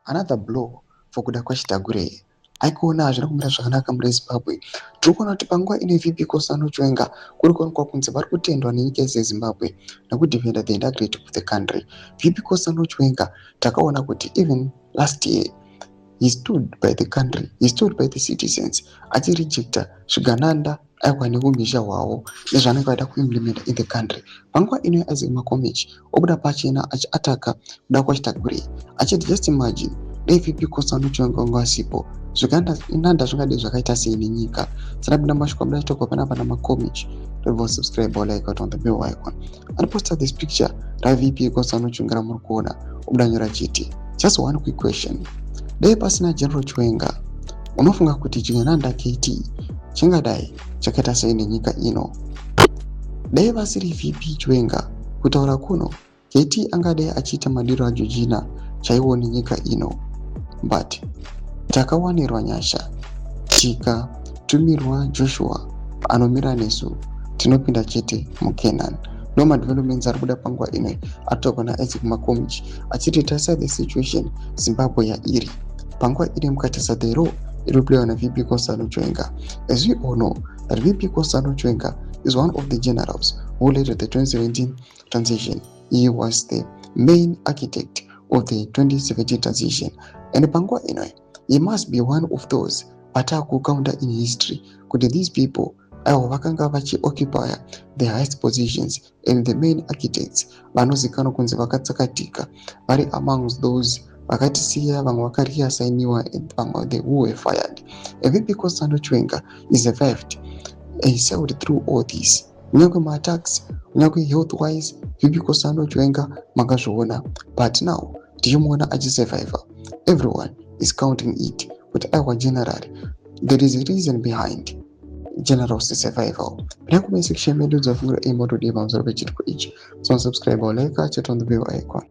another blow for kuda kwaChitagwirei. Aikuona hazvina kumira zvakanaka muri Zimbabwe. Tiri kuona kuti panguva ine VP Kosano Chiwenga kuri kuonekwa kunzi vari kutendwa nenyika yeZimbabwe nekudefenda the integrity of the country. VP Kosano Chiwenga takaona kuti even last year he stood by the country, he stood by the citizens, achirejecta zvigananda aikwa nekumisha hwavo nezvaanenge vaida kuimplementa in the country. Panguva ino Isaac Makomechi obuda pachena achiataka kuda kwaChitagwirei achiti just imagine dai VP Kosano Chiwenga wanga asipo zvigananda zvingadai zvakaita sei nenyika. Sanapinda mashoko aitokwa panapa naMakomechi. Don't subscribe or like out on the bell icon. And post this picture ra VP Kosano Chiwenga ramuri kuona obuda nyora chiti just one quick question. Dai pasina General Chiwenga unofunga kuti chigananda KT chingadai chakaita sei nenyika ino? Dai vasiri VP Chiwenga kutaura kuno KT angadai achiita madiro ajojina chaiwo nenyika ino. But takawanirwa nyasha tikatumirwa Joshua anomira nesu tinopinda chete muKenani. Noma developments ari kuda panguva ino atokwa naIsaac Makomechi achiti tarisa the situation Zimbabwe yairi panguva iri mukatarisa the role iri kuplaywa naVP Kosano Chiwenga. As we all know that VP Kosano Chiwenga is one of the generals who led the 2017 transition. He was the main architect of the 2017 transition, and panguva ino he must be one of those counter in history kuti these people avo vakanga vachioccupy the highest positions and the main architects vanozikanwa kunzi vakatsakatika vari amongst those vakatisiya vamwe vakariasainiwa and vamwe who were fired. VP Kosano Chiwenga is survived. He sailed through all this. Kunyangwe ma-attacks, kunyangwe health-wise, VP Kosano Chiwenga makazviona. But now, tichimuona achisurvivor. Everyone is counting it. But our general, there is a reason behind general's survival. Comment section medu dzavura imoto diva mzoro pechitiko ichi. So subscribe or like, chat on the bell icon.